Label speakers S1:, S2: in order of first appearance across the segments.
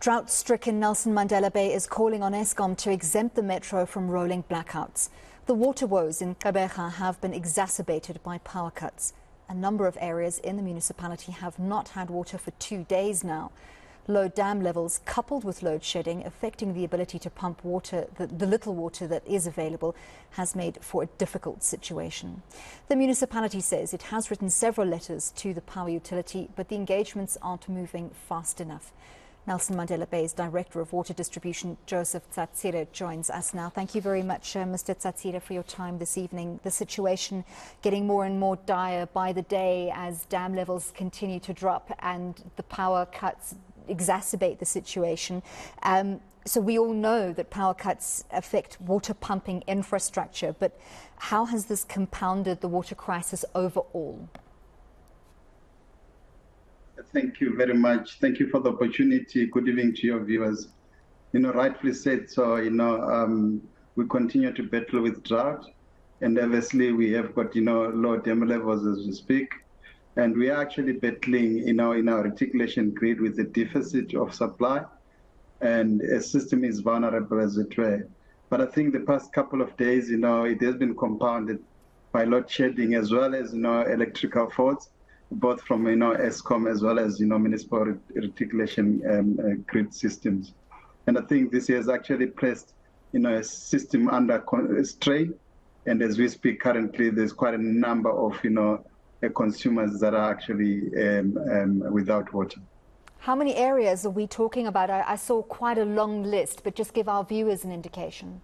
S1: Drought-stricken Nelson Mandela Bay is calling on Eskom to exempt the metro from rolling blackouts. The water woes in Gqeberha have been exacerbated by power cuts. A number of areas in the municipality have not had water for 2 days now. Low dam levels coupled with load shedding affecting the ability to pump water, the little water that is available, has made for a difficult situation. The municipality says it has written several letters to the power utility, but the engagements aren't moving fast enough. Nelson Mandela Bay's Director of Water Distribution, Tsatsire, joins us now. Thank you very much, Mr. Tsatsire, for your time this evening. The situation getting more and more dire by the day as dam levels continue to drop and the power cuts exacerbate the situation. So we all know that power cuts affect water pumping infrastructure, but how has this compounded the water crisis overall?
S2: Thank you very much. Thank you for the opportunity. Good evening to your viewers. Rightfully said, so, we continue to battle with drought, and obviously we have got, low dam levels as we speak. And we are actually battling, in our reticulation grid with the deficit of supply, and a system is vulnerable as it were. But I think the past couple of days, it has been compounded by load shedding as well as, electrical faults, both from, Eskom as well as, municipal reticulation grid systems. And I think this has actually placed, a system under strain. And as we speak currently, there's quite a number of, consumers that are actually without water.
S1: How many areas are we talking about? I saw quite a long list, but just give our viewers an indication.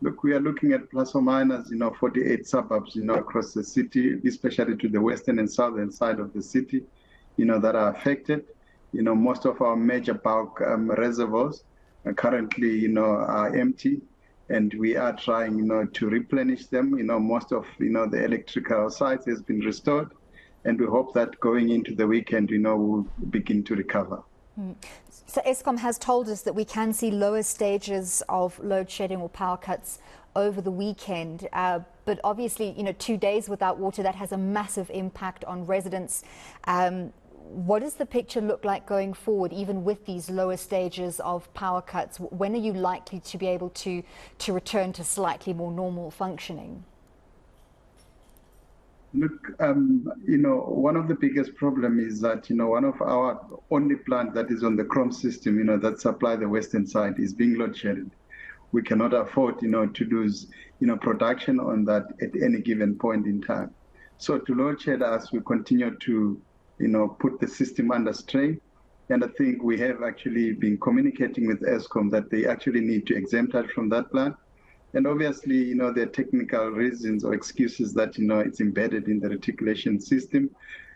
S2: Look, we are looking at plus or minus, 48 suburbs, across the city, especially to the western and southern side of the city, that are affected. Most of our major bulk reservoirs currently, are empty, and we are trying, to replenish them. Most of, the electrical sites has been restored, and we hope that going into the weekend, we'll begin to recover.
S1: So Eskom has told us that we can see lower stages of load shedding or power cuts over the weekend. But obviously, 2 days without water, that has a massive impact on residents. What does the picture look like going forward, even with these lower stages of power cuts? When are you likely to be able to return to slightly more normal functioning?
S2: Look, one of the biggest problems is that, one of our only plant that is on the Chrome system, that supply the western side is being load shedded. We cannot afford, to lose, production on that at any given point in time. So to load shed us, we continue to, put the system under strain. And I think we have actually been communicating with Eskom that they actually need to exempt us from that plant. And obviously, there are technical reasons or excuses that, it's embedded in the reticulation system.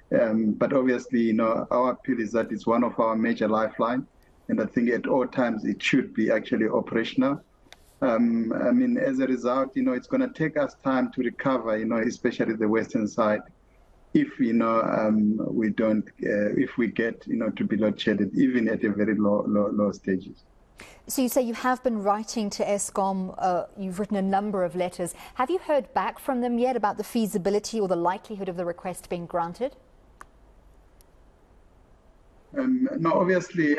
S2: But obviously, our appeal is that it's one of our major lifelines. And I think at all times it should be actually operational. As a result, it's going to take us time to recover, especially the western side, if, we don't, if we get, to be load shedded, even at a very low stages.
S1: So you say you have been writing to Eskom, you've written a number of letters. Have you heard back from them yet about the feasibility or the likelihood of the request being granted?
S2: No, obviously,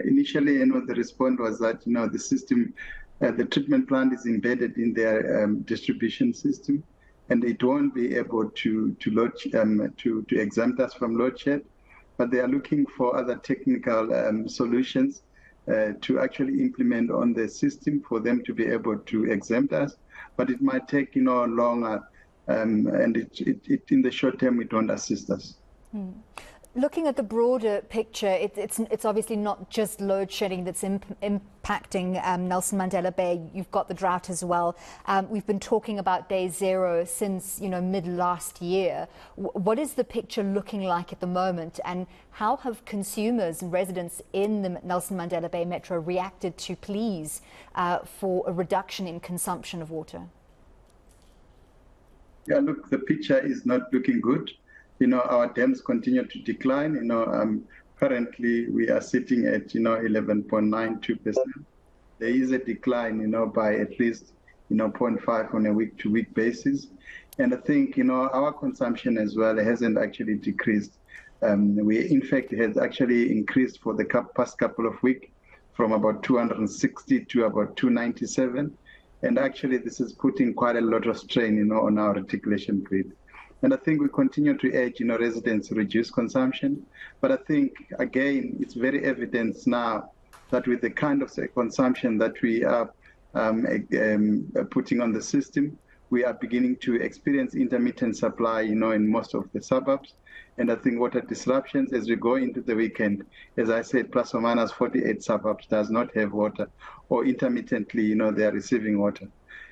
S2: initially, the response was that, the system, the treatment plant is embedded in their distribution system, and it won't be able to exempt us from load shed, but they are looking for other technical solutions to actually implement on the system for them to be able to exempt us, but it might take, longer, and it in the short term, it won't assist us.
S1: Looking at the broader picture, it's obviously not just load shedding that's impacting Nelson Mandela Bay. You've got the drought as well. We've been talking about day zero since mid last year. What is the picture looking like at the moment, and how have consumers and residents in the Nelson Mandela Bay Metro reacted to pleas for a reduction in consumption of water?
S2: Yeah, look, the picture is not looking good. Our dams continue to decline. Currently we are sitting at, 11.92%. There is a decline, by at least, 0.5 on a week-to-week basis. And I think, our consumption as well hasn't actually decreased. We, in fact, has actually increased for the past couple of weeks from about 260 to about 297. And actually, this is putting quite a lot of strain, on our reticulation grid. And I think we continue to urge, residents to reduce consumption. But I think, again, it's very evident now that with the kind of consumption that we are putting on the system, we are beginning to experience intermittent supply, in most of the suburbs. And I think water disruptions as we go into the weekend, as I said, plus or minus 48 suburbs does not have water, or intermittently, they are receiving water.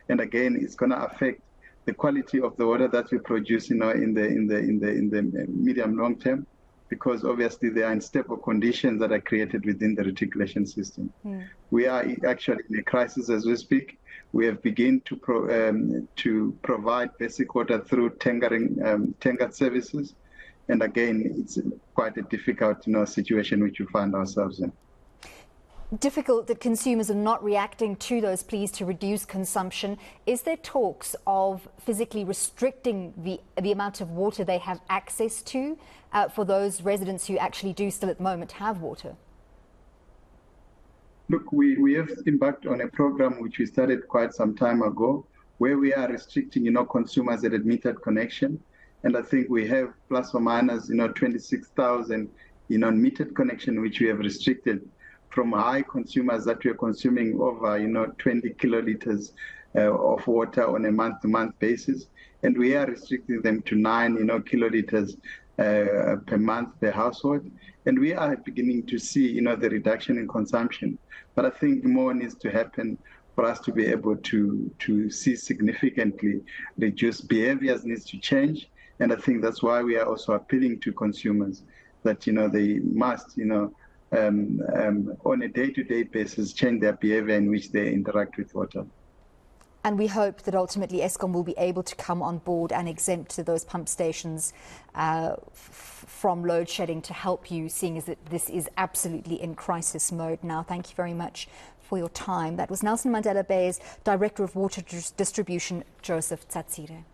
S2: And again, it's going to affect the quality of the water that we produce, in the medium long term, because obviously they are in stable conditions that are created within the reticulation system. We are actually in a crisis as we speak. We have begun to provide basic water through tankered services. And again, it's quite a difficult situation which we find ourselves in.
S1: Difficult that consumers are not reacting to those pleas to reduce consumption. Is there talks of physically restricting the amount of water they have access to for those residents who actually do still at the moment have water?
S2: Look, we have embarked on a program which we started quite some time ago, where we are restricting, consumers at metered connection. And I think we have plus or minus, 26,000, metered connection, which we have restricted from high consumers that we are consuming over, 20 kiloliters of water on a month-to-month basis. And we are restricting them to 9, kiloliters per month per household. And we are beginning to see, the reduction in consumption. But I think more needs to happen for us to be able to see significantly reduced behaviors needs to change. And I think that's why we are also appealing to consumers that, they must, on a day-to-day basis, change their behavior in which they interact with water.
S1: And we hope that ultimately Eskom will be able to come on board and exempt those pump stations from load shedding to help you, seeing as that this is absolutely in crisis mode now. Thank you very much for your time. That was Nelson Mandela Bay's Director of Water Distribution, Joseph Tsatsire.